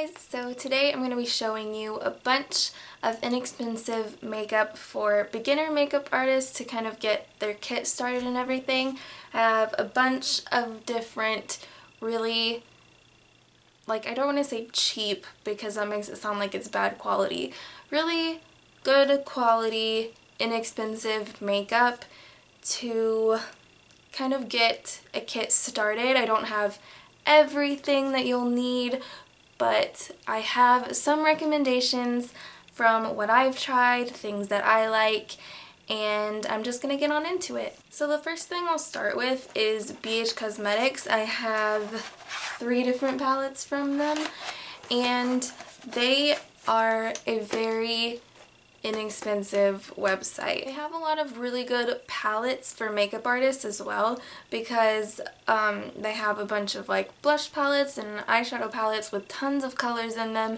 guys, so today I'm going to be showing you a bunch of inexpensive makeup for beginner makeup artists to kind of get their kit started and everything. I have a bunch of different really, I don't want to say cheap because that makes it sound like it's bad quality, really good quality, inexpensive makeup to kind of get a kit started. I don't have everything that you'll need, but I have some recommendations from what I've tried, things that I like, and I'm just gonna get on into it. So the first thing I'll start with is BH Cosmetics. I have 3 different palettes from them, and they are a very inexpensive website. They have a lot of really good palettes for makeup artists as well because they have a bunch of blush palettes and eyeshadow palettes with tons of colors in them,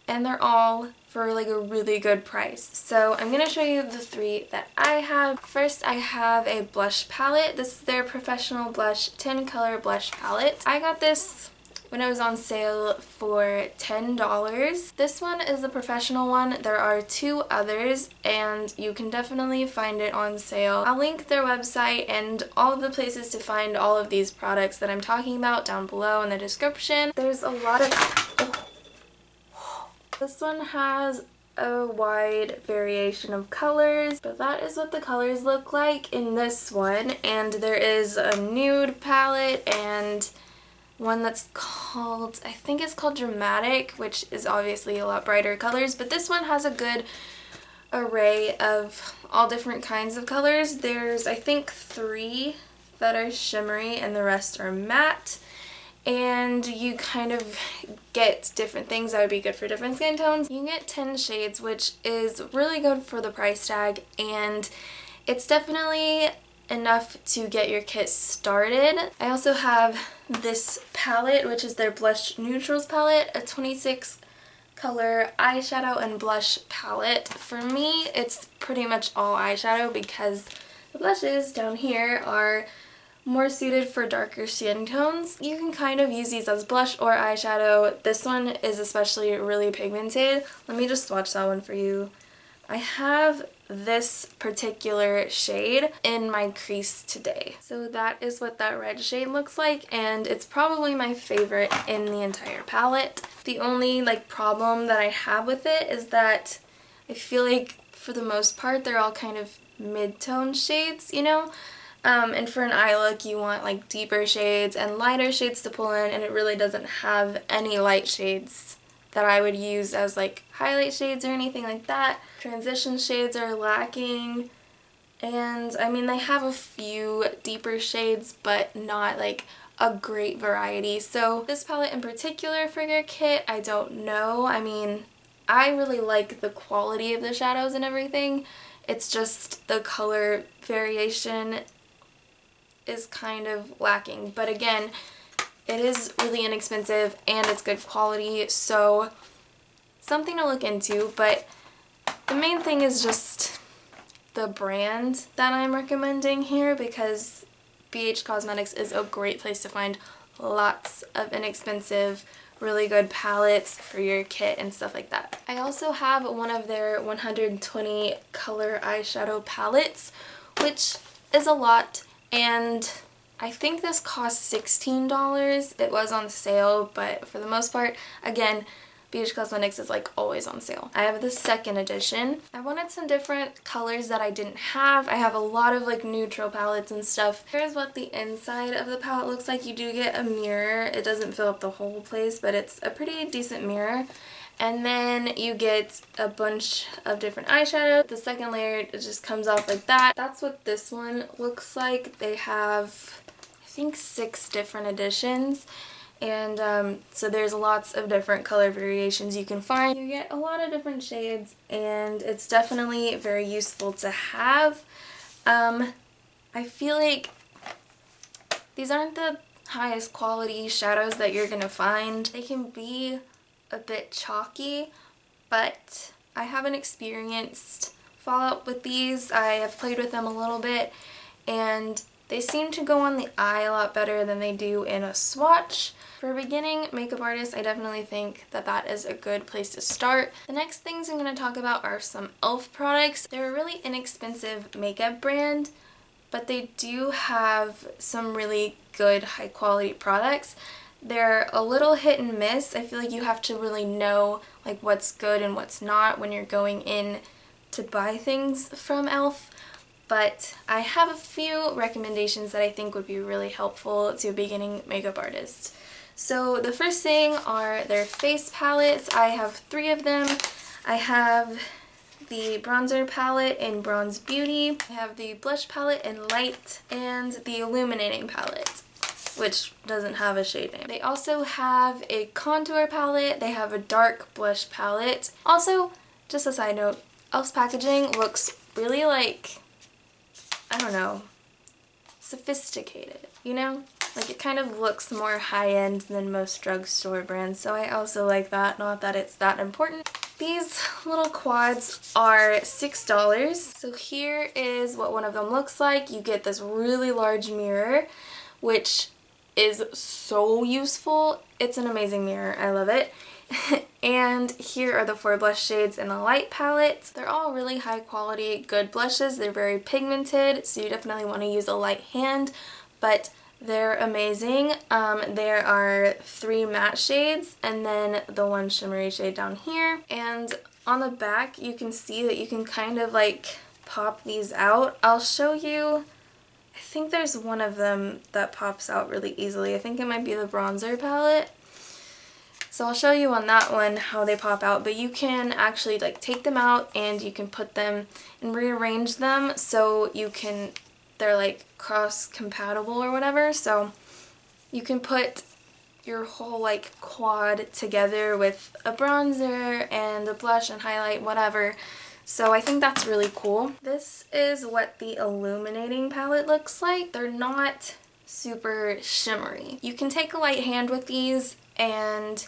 and they're all for a really good price. So I'm going to show you the 3 that I have. First, I have a blush palette. This is their Professional Blush 10 color blush palette. I got this when it was on sale for $10. This one is the professional one. There are 2 others and you can definitely find it on sale. I'll link their website and all of the places to find all of these products that I'm talking about down below in the description. There's a lot of... This one has a wide variation of colors, but that is what the colors look like in this one. And there is a nude palette and one that's called, I think it's called Dramatic, which is obviously a lot brighter colors, but this one has a good array of all different kinds of colors. There's, I think, 3 that are shimmery and the rest are matte, and you kind of get different things that would be good for different skin tones. You can get 10 shades, which is really good for the price tag, and it's definitely enough to get your kit started. I also have this palette, which is their Blush Neutrals palette, a 26 color eyeshadow and blush palette. For me, it's pretty much all eyeshadow because the blushes down here are more suited for darker skin tones. You can kind of use these as blush or eyeshadow. This one is especially really pigmented. Let me just swatch that one for you. I have this particular shade in my crease today. So that is what that red shade looks like, and it's probably my favorite in the entire palette. The only problem that I have with it is that I feel like for the most part they're all kind of mid-tone shades, you know? And for an eye look you want deeper shades and lighter shades to pull in, and it really doesn't have any light shades that I would use as highlight shades or anything like that. Transition shades are lacking, and I mean they have a few deeper shades but not a great variety. So this palette in particular for your kit, I don't know. I mean, I really like the quality of the shadows and everything. It's just the color variation is kind of lacking. But again, it is really inexpensive and it's good quality, so something to look into. But the main thing is just the brand that I'm recommending here, because BH Cosmetics is a great place to find lots of inexpensive, really good palettes for your kit and stuff like that. I also have one of their 120 color eyeshadow palettes, which is a lot, and I think this cost $16. It was on sale, but for the most part, again, BH Cosmetics is always on sale. I have the 2nd edition. I wanted some different colors that I didn't have. I have a lot of neutral palettes and stuff. Here's what the inside of the palette looks like. You do get a mirror. It doesn't fill up the whole place, but it's a pretty decent mirror. And then you get a bunch of different eyeshadow. The second layer, it just comes off like that. That's what this one looks like. They have, I think, 6 different editions. And so there's lots of different color variations you can find. You get a lot of different shades, and it's definitely very useful to have. I feel like these aren't the highest quality shadows that you're gonna find. They can be a bit chalky, but I haven't experienced fallout with these. I have played with them a little bit, and They seem to go on the eye a lot better than they do in a swatch. For a beginning makeup artist, I definitely think that that is a good place to start. The next things I'm going to talk about are some e.l.f. products. They're a really inexpensive makeup brand, but they do have some really good high quality products. They're a little hit and miss. I feel like you have to really know like what's good and what's not when you're going in to buy things from e.l.f. But I have a few recommendations that I think would be really helpful to a beginning makeup artist. So the first thing are their face palettes. I have 3 of them. I have the bronzer palette in Bronze Beauty. I have the blush palette in Light, and the illuminating palette, which doesn't have a shade name. They also have a contour palette. They have a dark blush palette. Also, just a side note, e.l.f.'s packaging looks really like, I don't know, sophisticated, you know? Like it kind of looks more high-end than most drugstore brands, so I also like that, not that it's that important. These little quads are $6. So here is what one of them looks like. You get this really large mirror, which is so useful. It's an amazing mirror. I love it. And here are the 4 blush shades in the Light palette. They're all really high quality, good blushes. They're very pigmented, so you definitely want to use a light hand, but they're amazing. There are 3 matte shades and then the 1 shimmery shade down here. And on the back you can see that you can kind of like pop these out. I'll show you. I think there's one of them that pops out really easily. I think it might be the bronzer palette. So I'll show you on that one how they pop out, but you can actually like take them out and you can put them and rearrange them so you can, they're like cross compatible or whatever, so you can put your whole like quad together with a bronzer and a blush and highlight, whatever. So I think that's really cool. This is what the illuminating palette looks like. They're not super shimmery. You can take a light hand with these and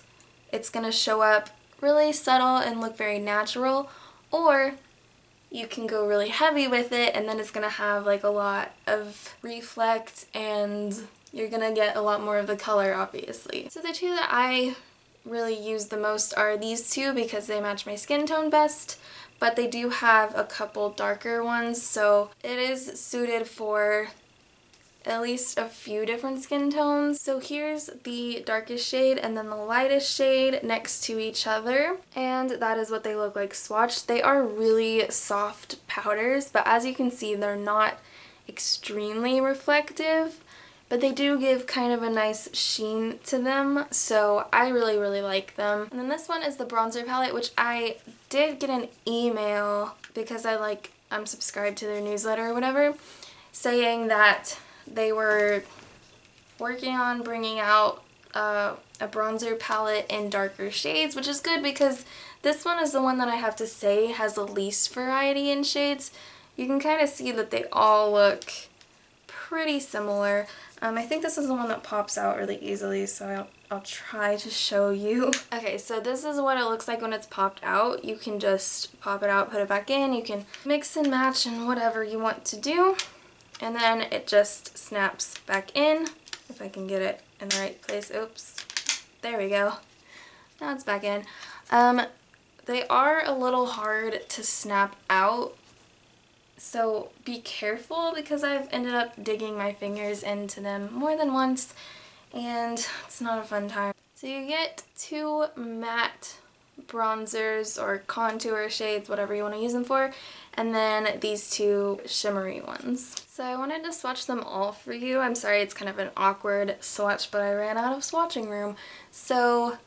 it's gonna show up really subtle and look very natural, or you can go really heavy with it and then it's gonna have like a lot of reflect and you're gonna get a lot more of the color, obviously. So the 2 that I really use the most are these 2 because they match my skin tone best, but they do have a couple darker ones, so it is suited for at least a few different skin tones. So here's the darkest shade and then the lightest shade next to each other, and that is what they look like swatched. They are really soft powders, but as you can see they're not extremely reflective, but they do give kind of a nice sheen to them, so I really like them. And then this one is the bronzer palette, which I did get an email because I'm subscribed to their newsletter or whatever, saying that they were working on bringing out a bronzer palette in darker shades, which is good because this one is the one that I have to say has the least variety in shades. You can kind of see that they all look pretty similar. I think this is the one that pops out really easily, so I'll try to show you. Okay, so this is what it looks like when it's popped out. You can just pop it out, put it back in. You can mix and match and whatever you want to do. And then it just snaps back in, if I can get it in the right place. Oops, there we go. Now it's back in. They are a little hard to snap out, so be careful because I've ended up digging my fingers into them more than once and it's not a fun time. So you get 2 matte bronzers or contour shades, whatever you want to use them for, and then these 2 shimmery ones. So I wanted to swatch them all for you. I'm sorry it's kind of an awkward swatch, but I ran out of swatching room. So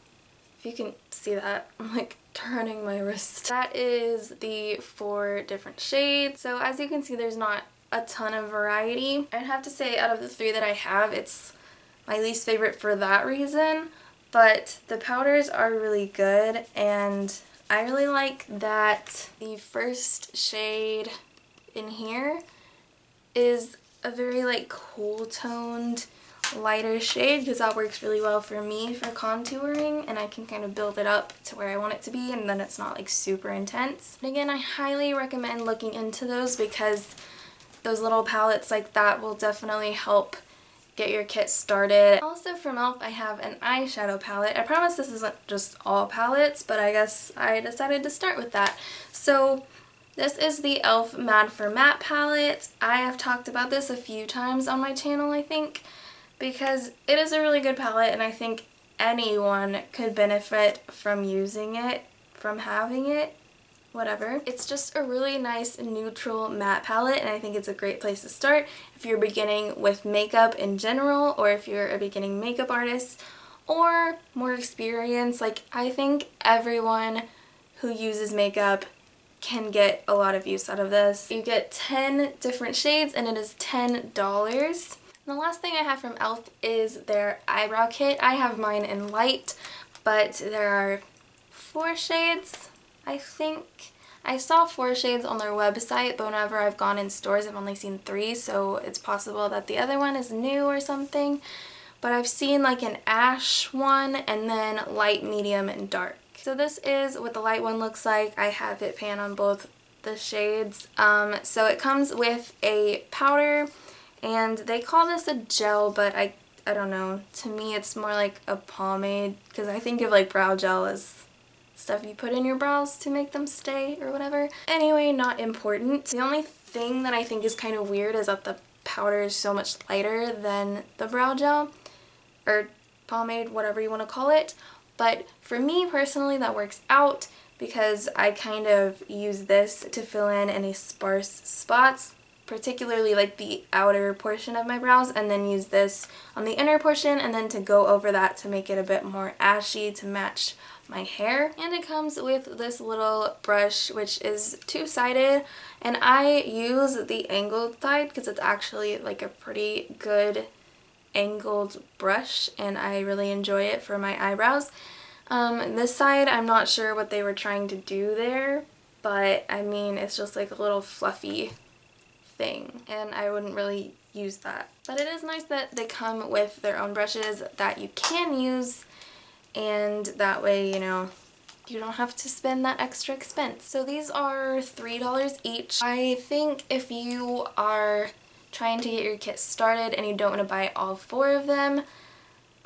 if you can see that, I'm like turning my wrist. That is the 4 different shades. So as you can see, there's not a ton of variety. I'd have to say out of the 3 that I have, it's my least favorite for that reason, but the powders are really good and I really like that the first shade in here is a very like cool toned lighter shade because that works really well for me for contouring and I can kind of build it up to where I want it to be and then it's not like super intense. And again, I highly recommend looking into those because those little palettes like that will definitely help get your kit started. Also from e.l.f. I have an eyeshadow palette. I promise this isn't just all palettes, but I guess I decided to start with that. So this is the e.l.f. Mad for Matte palette. I have talked about this a few times on my channel, I think, because it is a really good palette and I think anyone could benefit from using it, from having it, whatever. It's just a really nice neutral matte palette and I think it's a great place to start if you're beginning with makeup in general, or if you're a beginning makeup artist or more experienced. Like, I think everyone who uses makeup can get a lot of use out of this. You get 10 different shades and it is $10. And the last thing I have from e.l.f. is their eyebrow kit. I have mine in light, but there are 4 shades, I think. I saw 4 shades on their website, but whenever I've gone in stores I've only seen 3, so it's possible that the other one is new or something. But I've seen like an ash one and then light, medium, and dark. So this is what the light one looks like. I have it pan on both the shades. So it comes with a powder, and they call this a gel, but I don't know. To me it's more like a pomade, because I think of like brow gel as stuff you put in your brows to make them stay or whatever. Anyway, not important. The only thing that I think is kind of weird is that the powder is so much lighter than the brow gel, or pomade, whatever you want to call it. But for me personally that works out, because I kind of use this to fill in any sparse spots, particularly like the outer portion of my brows, and then use this on the inner portion and then to go over that to make it a bit more ashy to match my hair. And it comes with this little brush which is 2-sided, and I use the angled side because it's actually like a pretty good angled brush and I really enjoy it for my eyebrows. This side I'm not sure what they were trying to do there, but I mean it's just like a little fluffy thing and I wouldn't really use that. But it is nice that they come with their own brushes that you can use, and that way, you know, you don't have to spend that extra expense. So these are $3 each. I think if you are trying to get your kit started and you don't want to buy all 4 of them,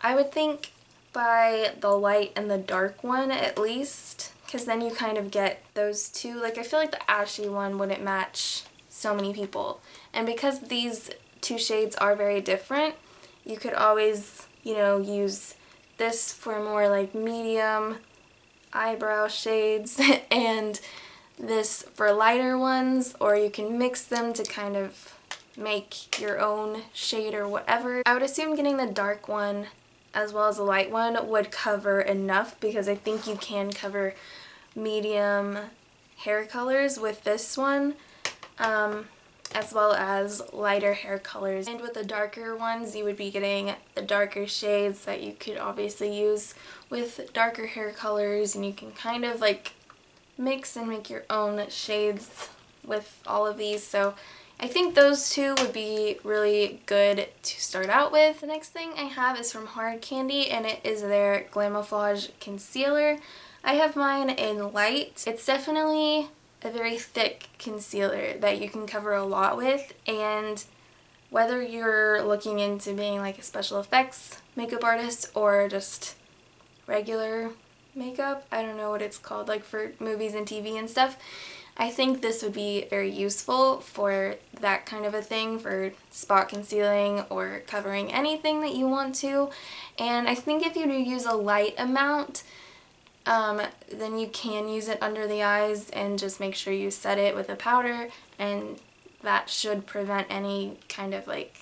I would think buy the light and the dark one at least, because then you kind of get those two. Like, I feel like the ashy one wouldn't match so many people, and because these 2 shades are very different, you could always, you know, use this for more like medium eyebrow shades and this for lighter ones, or you can mix them to kind of make your own shade or whatever. I would assume getting the dark one as well as the light one would cover enough, because I think you can cover medium hair colors with this one, as well as lighter hair colors. And with the darker ones you would be getting the darker shades that you could obviously use with darker hair colors, and you can kind of like mix and make your own shades with all of these. So I think those 2 would be really good to start out with. The next thing I have is from Hard Candy, and it is their Glamouflage Concealer. I have mine in light. It's definitely a very thick concealer that you can cover a lot with, and whether you're looking into being like a special effects makeup artist or just regular makeup, I don't know what it's called, like for movies and TV and stuff, I think this would be very useful for that kind of a thing, for spot concealing or covering anything that you want to. And I think if you do use a light amount, then you can use it under the eyes and just make sure you set it with a powder, and that should prevent any kind of like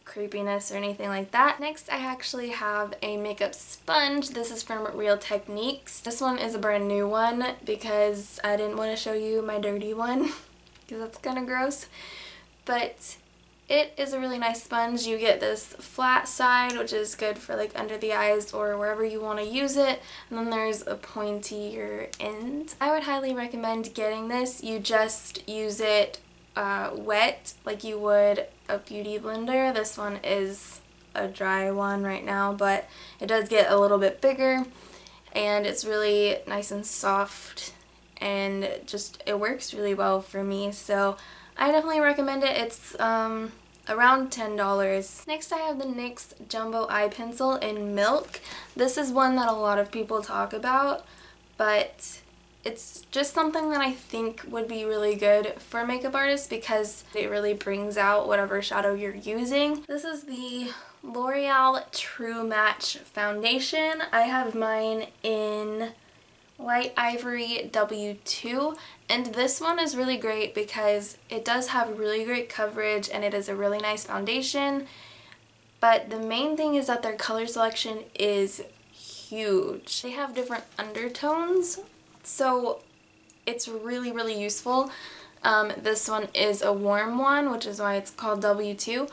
creepiness or anything like that. Next, I actually have a makeup sponge. This is from Real Techniques. This one is a brand new one because I didn't want to show you my dirty one because that's kind of gross. But it is a really nice sponge. You get this flat side, which is good for like under the eyes or wherever you want to use it, and then there's a pointier end. I would highly recommend getting this. You just use it wet like you would a beauty blender. This one is a dry one right now, but it does get a little bit bigger and it's really nice and soft, and just it works really well for me. So I definitely recommend it. It's around $10. Next I have the NYX Jumbo Eye Pencil in Milk. This is one that a lot of people talk about, but it's just something that I think would be really good for makeup artists because it really brings out whatever shadow you're using. This is the L'Oreal True Match Foundation. I have mine in Light Ivory W2, and this one is really great because it does have really great coverage and it is a really nice foundation, but the main thing is that their color selection is huge. They have different undertones, so it's really, really useful. This one is a warm one, which is why it's called W2,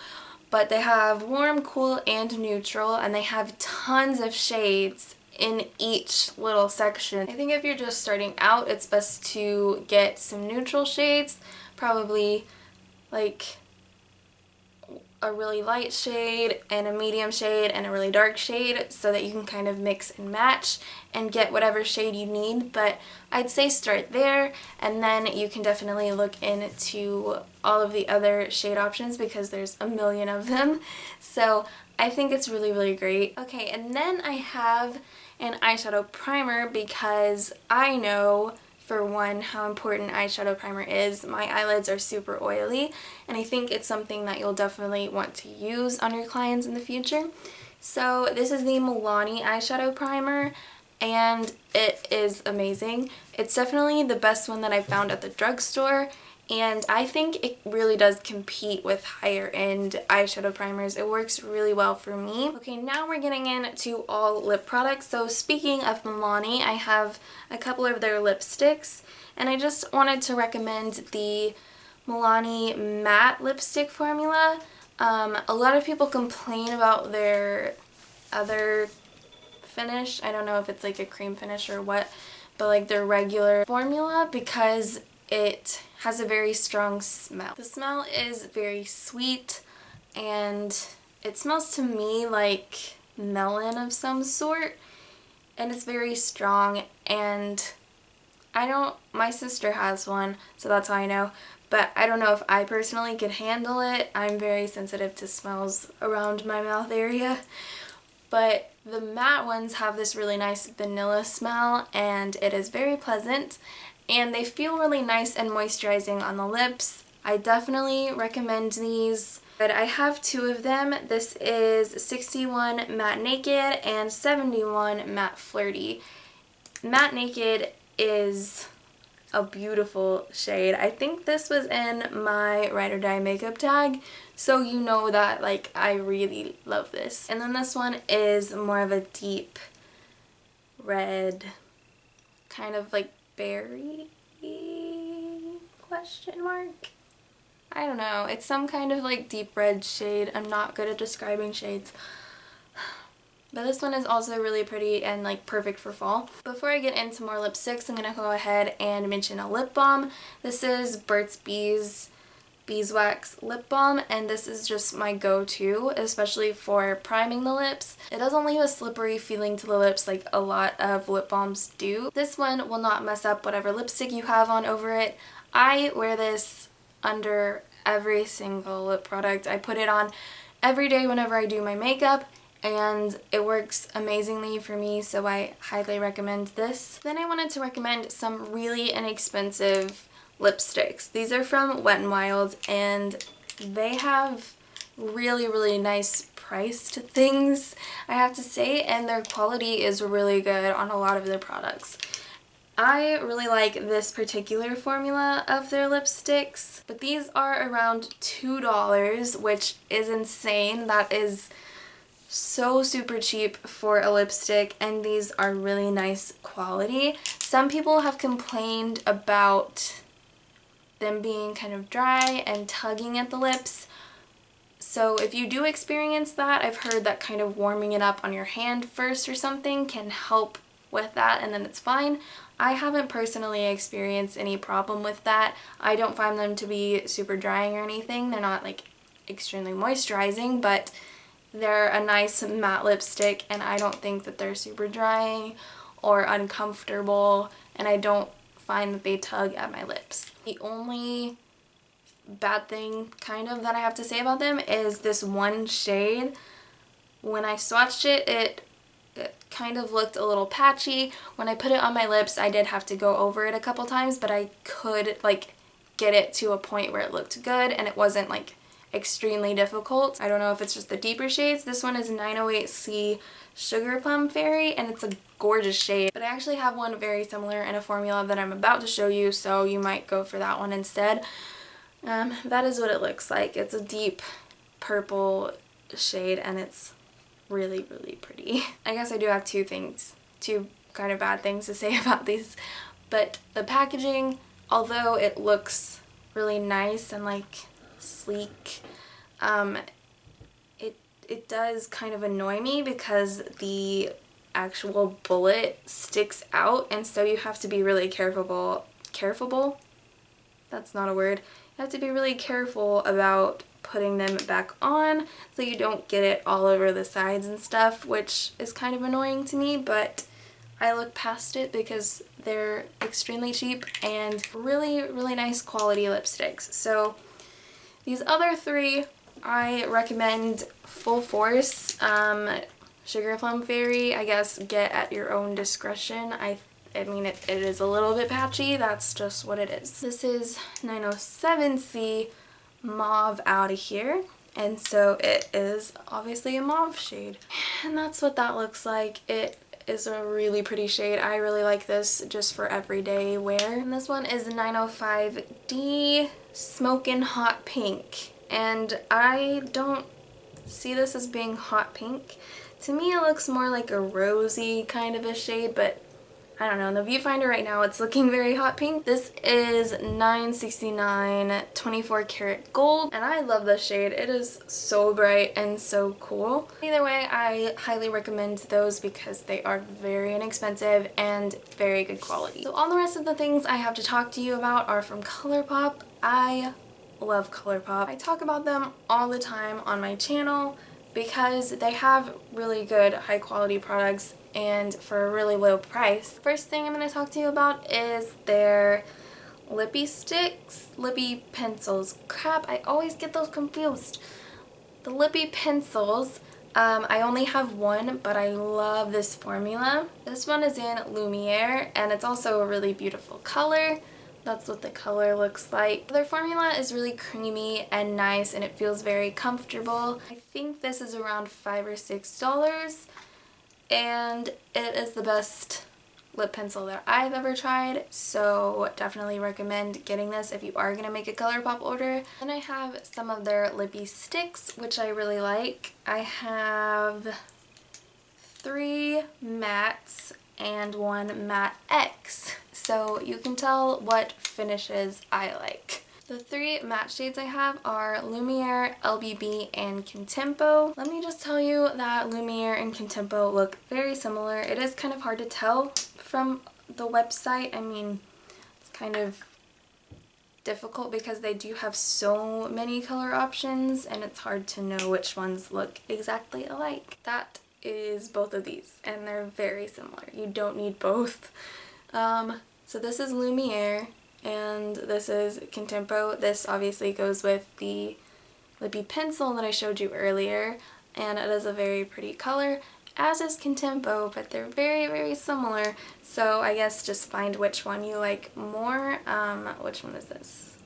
but they have warm, cool, and neutral, and they have tons of shades in each little section. I think if you're just starting out, it's best to get some neutral shades, probably like a really light shade and a medium shade and a really dark shade, so that you can kind of mix and match and get whatever shade you need. But I'd say start there, and then you can definitely look into all of the other shade options because there's a million of them. So I think it's really, really great. Okay, and then I have an eyeshadow primer because I know, for one, how important eyeshadow primer is. My eyelids are super oily, and I think it's something that you'll definitely want to use on your clients in the future. So this is the Milani eyeshadow primer, and it is amazing. It's definitely the best one that I found at the drugstore, and I think it really does compete with higher end eyeshadow primers. It works really well for me. Okay, now we're getting into all lip products. So speaking of Milani, I have a couple of their lipsticks, and I just wanted to recommend the Milani matte lipstick formula. A lot of people complain about their other finish. I don't know if it's like a cream finish or what, but like their regular formula, because it has a very strong smell. The smell is very sweet, and it smells to me like melon of some sort, and it's very strong, and my sister has one, so that's how I know, but I don't know if I personally could handle it. I'm very sensitive to smells around my mouth area. But the matte ones have this really nice vanilla smell, and it is very pleasant, and they feel really nice and moisturizing on the lips. I definitely recommend these. But I have two of them. This is 61 Matte Naked and 71 Matte Flirty. Matte Naked is a beautiful shade. I think this was in my Ride or Die makeup tag, so you know that like I really love this. And then this one is more of a deep red, kind of like berry question mark. I don't know. It's some kind of like deep red shade. I'm not good at describing shades. But this one is also really pretty and like perfect for fall. Before I get into more lipsticks, I'm going to go ahead and mention a lip balm. This is Burt's Bees Beeswax Lip Balm, and this is just my go-to, especially for priming the lips. It doesn't leave a slippery feeling to the lips like a lot of lip balms do. This one will not mess up whatever lipstick you have on over it. I wear this under every single lip product. I put it on every day whenever I do my makeup, and it works amazingly for me, so I highly recommend this. Then I wanted to recommend some really inexpensive lipsticks. These are from Wet n Wild, and they have really, really nice priced things, I have to say, and their quality is really good on a lot of their products. I really like this particular formula of their lipsticks, but these are around $2, which is insane. That is so super cheap for a lipstick, and these are really nice quality. Some people have complained about them being kind of dry and tugging at the lips. So if you do experience that, I've heard that kind of warming it up on your hand first or something can help with that, and then it's fine. I haven't personally experienced any problem with that. I don't find them to be super drying or anything. They're not like extremely moisturizing, but they're a nice matte lipstick, and I don't think that they're super drying or uncomfortable, and I don't find that they tug at my lips. The only bad thing kind of that I have to say about them is this one shade. When I swatched it, it kind of looked a little patchy. When I put it on my lips, I did have to go over it a couple times, but I could like get it to a point where it looked good and it wasn't like extremely difficult. I don't know if it's just the deeper shades. This one is 908C Sugar Plum Fairy, and it's a gorgeous shade. But I actually have one very similar in a formula that I'm about to show you, so you might go for that one instead. That is what it looks like. It's a deep purple shade, and it's really, really pretty. I guess I do have two kind of bad things to say about these, but the packaging, although it looks really nice and like sleek, it does kind of annoy me because the actual bullet sticks out, and so you have to be really careful. That's not a word. You have to be really careful about putting them back on so you don't get it all over the sides and stuff, which is kind of annoying to me, but I look past it because they're extremely cheap and really, really nice quality lipsticks. So these other three I recommend full force. Sugar Plum Fairy, I guess, get at your own discretion. I mean, it is a little bit patchy. That's just what it is. This is 907C Mauve Out of Here, and so it is obviously a mauve shade. And that's what that looks like. It is a really pretty shade. I really like this just for everyday wear. And this one is 905D Smokin' Hot Pink. And I don't see this as being hot pink. To me it looks more like a rosy kind of a shade, but I don't know. In the viewfinder right now it's looking very hot pink. This is 969 24 karat gold, and I love this shade. It is so bright and so cool. Either way, I highly recommend those because they are very inexpensive and very good quality. So all the rest of the things I have to talk to you about are from ColourPop. I love ColourPop. I talk about them all the time on my channel because they have really good high quality products and for a really low price. First thing I'm going to talk to you about is their lippy pencils. Crap, I always get those confused. The lippy pencils, I only have one, but I love this formula. This one is in Lumiere, and it's also a really beautiful color. That's what the color looks like. Their formula is really creamy and nice, and it feels very comfortable. I think this is around $5 or $6, and it is the best lip pencil that I've ever tried, so definitely recommend getting this if you are going to make a ColourPop order. Then I have some of their lippy sticks, which I really like. I have 3 mattes and 1 matte X, so you can tell what finishes I like. The 3 matte shades I have are Lumiere, LBB, and Contempo. Let me just tell you that Lumiere and Contempo look very similar. It is kind of hard to tell from the website. I mean, it's kind of difficult because they do have so many color options and it's hard to know which ones look exactly alike. That is both of these, and they're very similar. You don't need both. So this is Lumiere and this is Contempo. This obviously goes with the lippy pencil that I showed you earlier, and it is a very pretty color, as is Contempo, but they're very, very similar. So I guess just find which one you like more. Which one is this?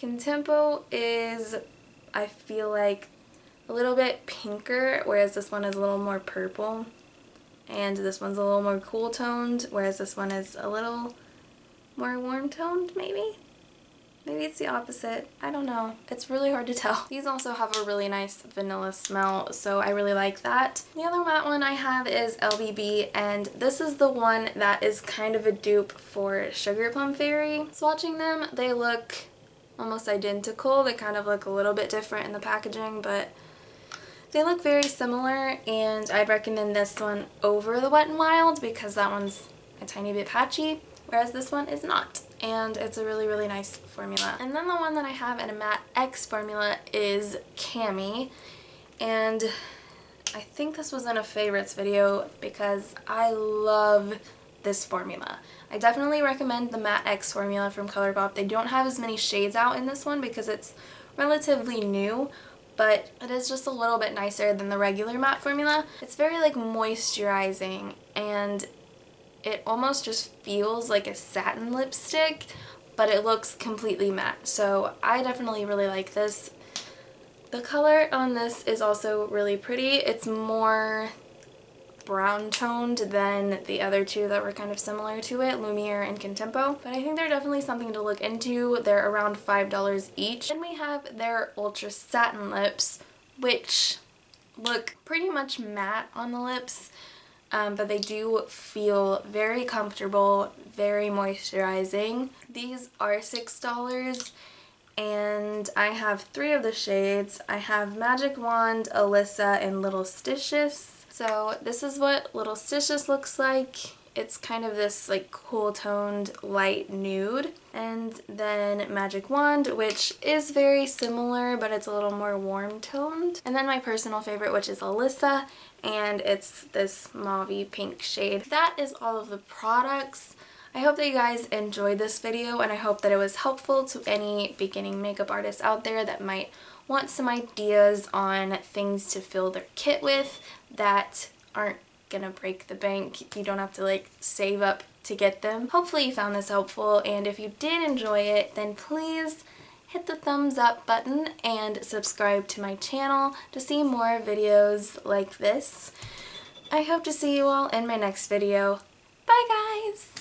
Contempo is, I feel like, a little bit pinker, whereas this one is a little more purple. And this one's a little more cool toned, whereas this one is a little more warm toned, maybe? Maybe it's the opposite. I don't know. It's really hard to tell. These also have a really nice vanilla smell, so I really like that. The other matte one I have is LBB, and this is the one that is kind of a dupe for Sugar Plum Fairy. Swatching them, they look almost identical. They kind of look a little bit different in the packaging, but they look very similar, and I'd recommend this one over the Wet n Wild because that one's a tiny bit patchy, whereas this one is not. And it's a really, really nice formula. And then the one that I have in a matte X formula is Cami, and I think this was in a favorites video because I love this formula. I definitely recommend the Matte X formula from ColourPop. They don't have as many shades out in this one because it's relatively new, but it is just a little bit nicer than the regular matte formula. It's very like moisturizing, and it almost just feels like a satin lipstick, but it looks completely matte. So I definitely really like this. The color on this is also really pretty. It's more brown toned than the other two that were kind of similar to it, Lumiere and Contempo. But I think they're definitely something to look into. They're around $5 each. Then we have their Ultra Satin Lips, which look pretty much matte on the lips, but they do feel very comfortable, very moisturizing. These are $6, and I have 3 of the shades. I have Magic Wand, Alyssa, and Little Stitches. So this is what Little Stitches looks like. It's kind of this like cool toned light nude. And then Magic Wand, which is very similar, but it's a little more warm toned. And then my personal favorite, which is Alyssa, and it's this mauve pink shade. That is all of the products. I hope that you guys enjoyed this video, and I hope that it was helpful to any beginning makeup artists out there that might want some ideas on things to fill their kit with that aren't gonna break the bank. You don't have to like save up to get them. Hopefully you found this helpful, and if you did enjoy it, then please hit the thumbs up button and subscribe to my channel to see more videos like this. I hope to see you all in my next video. Bye guys!